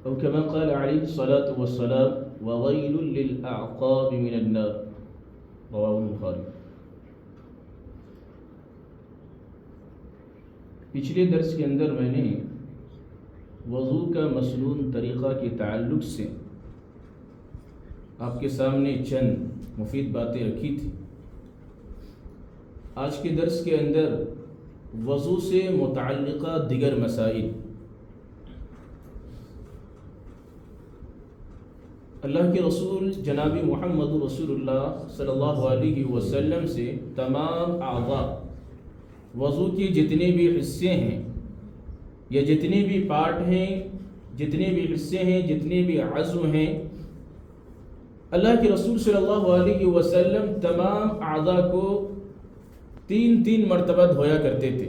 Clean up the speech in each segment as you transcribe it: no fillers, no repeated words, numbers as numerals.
أو كما قال عليه الصلاة والسلام وويل للأعقاب من النار رواه البخاری۔ پچھلے درس کے اندر میں نے وضو کا مسنون طریقہ کے تعلق سے آپ کے سامنے چند مفید باتیں رکھی تھی۔ آج کے درس کے اندر وضو سے متعلقہ دیگر مسائل، اللہ کے رسول جناب محمد رسول اللہ صلی اللہ علیہ وسلم سے تمام اعضاء، وضو کے جتنے بھی حصے ہیں یا جتنے بھی پارٹ ہیں، جتنے بھی حصے ہیں، جتنے بھی عضو ہیں، اللہ کے رسول صلی اللہ علیہ وسلم تمام اعضاء کو تین مرتبہ دھویا کرتے تھے۔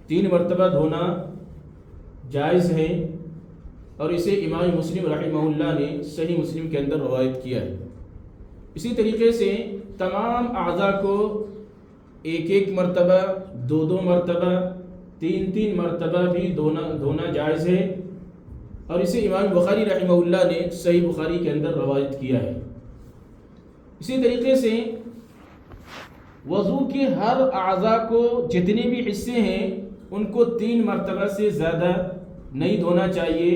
3 مرتبہ دھونا جائز ہے، اور اسے امام مسلم رحمہ اللہ نے صحیح مسلم کے اندر روایت کیا ہے۔ اسی طریقے سے تمام اعضاء کو 1 مرتبہ، 2 مرتبہ، 3 مرتبہ بھی دھونا جائز ہے، اور اسے امام بخاری رحمہ اللہ نے صحیح بخاری کے اندر روایت کیا ہے۔ اسی طریقے سے وضو کے ہر اعضاء کو جتنے بھی حصے ہیں ان کو 3 مرتبہ سے زیادہ نہیں دھونا چاہیے۔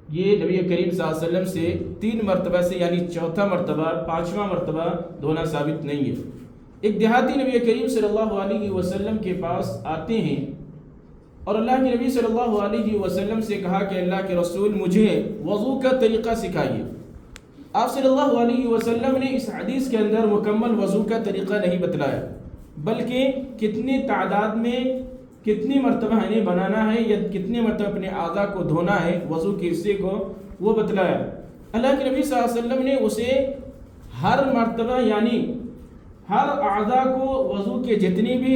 یہ نبی کریم صلی اللہ علیہ وسلم سے 3 مرتبہ سے یعنی 4تھا مرتبہ، 5واں مرتبہ دھونا ثابت نہیں ہے۔ ایک دیہاتی نبی کریم صلی اللہ علیہ وسلم کے پاس آتے ہیں اور اللہ کے نبی صلی اللہ علیہ وسلم سے کہا کہ اللہ کے رسول مجھے وضو کا طریقہ سکھائیے۔ آپ صلی اللہ علیہ وسلم نے اس حدیث کے اندر مکمل وضو کا طریقہ نہیں بتلایا، بلکہ کتنی تعداد میں کتنی مرتبہ ہمیں بنانا ہے یا کتنے مرتبہ اپنے اعضاء کو دھونا ہے، وضو کے حصے کو، وہ بتلایا۔ اللہ کے نبی صلی اللہ علیہ وسلم نے اسے ہر مرتبہ یعنی ہر اعضاء کو وضو کے جتنی بھی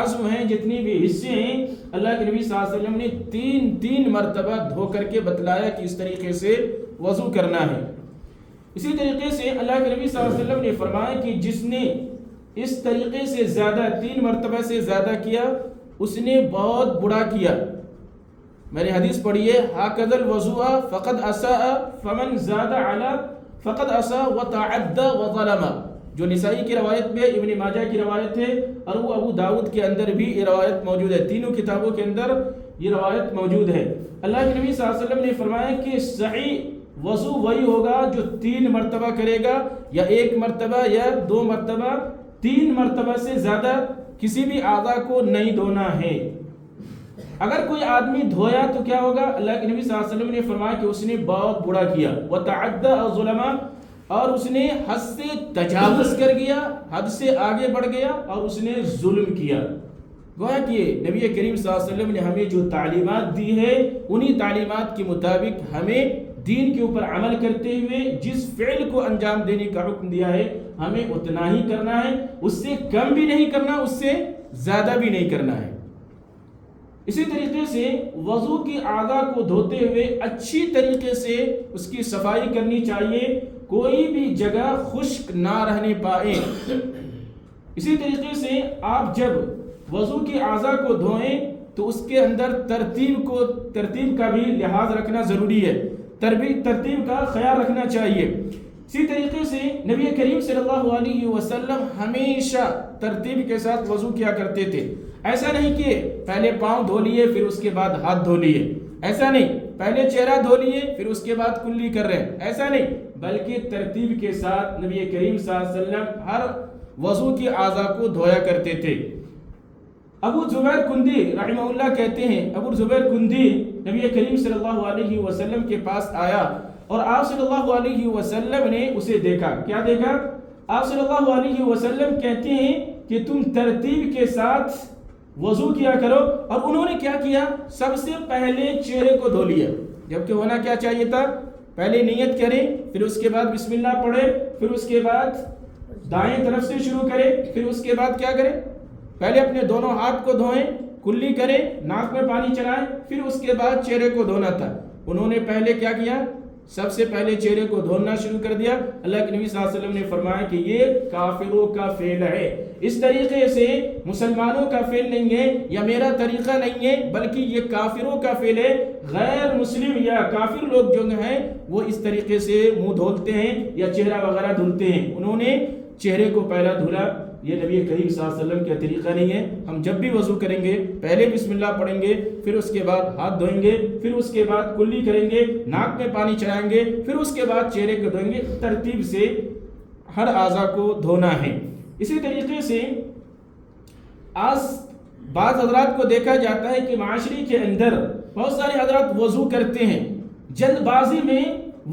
عضو ہیں، جتنی بھی حصے ہیں، اللہ کے نبی صلی اللہ علیہ وسلم نے 3 مرتبہ دھو کر کے بتلایا کہ اس طریقے سے وضو کرنا ہے۔ اسی طریقے سے اللہ کے نبی صلی اللہ علیہ وسلم نے فرمایا کہ جس نے اس طریقے سے زیادہ 3 مرتبہ سے زیادہ کیا اس نے بہت برا کیا۔ میں نے حدیث پڑھی ہے ہاکذا الوضوء فقد اساء فمن زاد علی فقد اساء وتعدى وظلم، جو نسائی کی روایت میں، ابن ماجہ کی روایت ہے، اور وہ ابو داؤد کے اندر بھی یہ روایت موجود ہے۔ تینوں کتابوں کے اندر یہ روایت موجود ہے۔ اللہ کے نبی صلی اللہ علیہ وسلم نے فرمایا کہ صحیح وضو وہی ہوگا جو 3 مرتبہ کرے گا، یا 1 مرتبہ یا 2 مرتبہ، 3 مرتبہ سے زیادہ کسی بھی اعضاء کو نہیں دھونا ہے۔ اگر کوئی آدمی دھویا تو کیا ہوگا؟ اللہ کے نبی صلی اللہ علیہ وسلم نے فرمایا کہ اس نے بہت برا کیا، وتعدى الظلم، اور اس نے حد سے تجاوز کر گیا، حد سے آگے بڑھ گیا اور اس نے ظلم کیا۔ گویا کہ نبی کریم صلی اللہ علیہ وسلم نے ہمیں جو تعلیمات دی ہے انہی تعلیمات کے مطابق ہمیں دین کے اوپر عمل کرتے ہوئے جس فعل کو انجام دینے کا حکم دیا ہے ہمیں اتنا ہی کرنا ہے، اس سے کم بھی نہیں کرنا، اس سے زیادہ بھی نہیں کرنا ہے۔ اسی طریقے سے وضو کی اعضاء کو دھوتے ہوئے اچھی طریقے سے اس کی صفائی کرنی چاہیے، کوئی بھی جگہ خشک نہ رہنے پائے۔ اسی طریقے سے آپ جب وضو کی اعضاء کو دھوئیں تو اس کے اندر ترتیب کا بھی لحاظ رکھنا ضروری ہے، ترتیب کا خیال رکھنا چاہیے۔ اسی طریقے سے نبی کریم صلی اللہ علیہ وسلم ہمیشہ ترتیب کے ساتھ وضو کیا کرتے تھے۔ ایسا نہیں کہ پہلے پاؤں دھو لیے پھر اس کے بعد ہاتھ دھو لیے، ایسا نہیں، پہلے چہرہ دھو لیے پھر اس کے بعد کلی کر رہے ہیں، ایسا نہیں، بلکہ ترتیب کے ساتھ نبی کریم صلی اللہ علیہ وسلم ہر وضو کی اعضاء کو دھویا کرتے تھے۔ ابو زبیر کندی رحمہ اللہ کہتے ہیں، ابو زبیر کندی نبی کریم صلی اللہ علیہ وسلم کے پاس آیا اور آپ صلی اللہ علیہ وسلم نے اسے دیکھا۔ کیا دیکھا؟ آپ صلی اللہ علیہ وسلم کہتے ہیں کہ تم ترتیب کے ساتھ وضو کیا کرو، اور انہوں نے کیا کیا؟ سب سے پہلے چہرے کو دھو لیا، جبکہ ہونا کیا چاہیے تھا؟ پہلے نیت کریں، پھر اس کے بعد بسم اللہ پڑھے، پھر اس کے بعد دائیں طرف سے شروع کرے، پھر اس کے بعد کیا کریں؟ پہلے اپنے دونوں ہاتھ کو دھوئیں، کلی کریں، ناک میں پانی چلائیں، پھر اس کے بعد چہرے کو دھونا تھا۔ انہوں نے پہلے کیا کیا؟ سب سے پہلے چہرے کو دھونا شروع کر دیا. اللہ کے نبی صلی اللہ علیہ وسلم نے فرمایا کہ یہ کافروں کا فعل ہے. اس طریقے سے مسلمانوں کا فعل نہیں ہے یا میرا طریقہ نہیں ہے، بلکہ یہ کافروں کا فعل ہے. غیر مسلم یا کافر لوگ جو ہیں وہ اس طریقے سے منہ دھولتے ہیں یا چہرہ وغیرہ دھلتے ہیں. انہوں نے چہرے کو پہلا دھلا. یہ نبی کریم صلی اللہ علیہ وسلم کا طریقہ نہیں ہے. ہم جب بھی وضو کریں گے پہلے بسم اللہ پڑھیں گے، پھر اس کے بعد ہاتھ دھوئیں گے، پھر اس کے بعد کلی کریں گے، ناک میں پانی چڑھائیں گے، پھر اس کے بعد چہرے کو دھوئیں گے. ترتیب سے ہر اعضاء کو دھونا ہے. اسی طریقے سے آج بعض حضرات کو دیکھا جاتا ہے کہ معاشرے کے اندر بہت سارے حضرات وضو کرتے ہیں، جلد بازی میں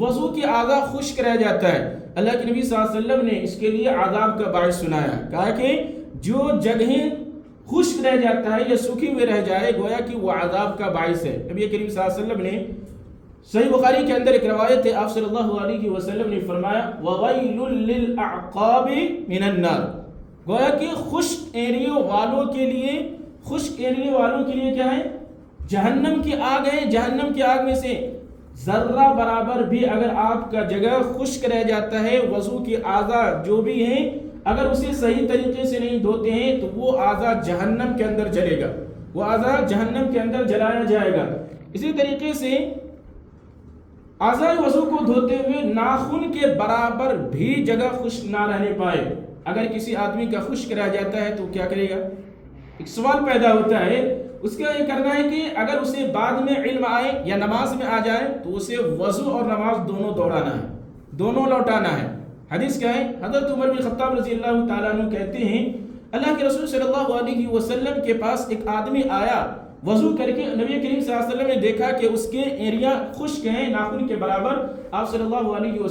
وضو کی اعضاء خشک رہ جاتا ہے. اللہ کے نبی صلی اللہ علیہ وسلم نے اس کے لیے عذاب کا باعث سنایا. کہا کہ جو جگہیں خشک رہ جاتا ہے یا سوکھی ہوئے رہ جائے گویا کہ وہ عذاب کا باعث ہے. نبی کریم صلی اللہ علیہ وسلم نے صحیح بخاری کے اندر ایک روایت ہے، آپ صلی اللہ علیہ وسلم نے فرمایا وَوَيْلٌ لِّلْأَعْقَابِ مِنَ النَّارِ. گویا کہ خشک ایریوں والوں کے لیے کیا ہے؟ جہنم کی آگ ہے. جہنم کی آگ میں سے ذرہ برابر بھی اگر آپ کا جگہ خشک رہ جاتا ہے، وضو کی اعضاء جو بھی ہیں اگر اسے صحیح طریقے سے نہیں دھوتے ہیں تو وہ اعضاء جہنم کے اندر جلے گا، وہ اعضاء جہنم کے اندر جلایا جائے گا. اسی طریقے سے اعضاء وضو کو دھوتے ہوئے ناخن کے برابر بھی جگہ خشک نہ رہنے پائے. اگر کسی آدمی کا خشک رہ جاتا ہے تو کیا کرے گا؟ ایک سوال پیدا ہوتا ہے. اس کا یہ کرنا ہے کہ اگر اسے بعد میں علم آئے یا نماز میں آ جائے تو اسے وضو اور نماز دونوں دوڑانا ہے، دونوں لوٹانا ہے. حدیث کیا ہے؟ حضرت عمر بن خطاب رضی اللہ تعالیٰ عنہ کہتے ہیں اللہ کے رسول صلی اللہ علیہ وسلم کے پاس ایک آدمی آیا وضو کر کے. نبی کریم صلی اللہ علیہ وسلم نے دیکھا کہ اس کے ایریا خشک ہیں ناخن کے برابر. آپ صلی اللہ علیہ وسلم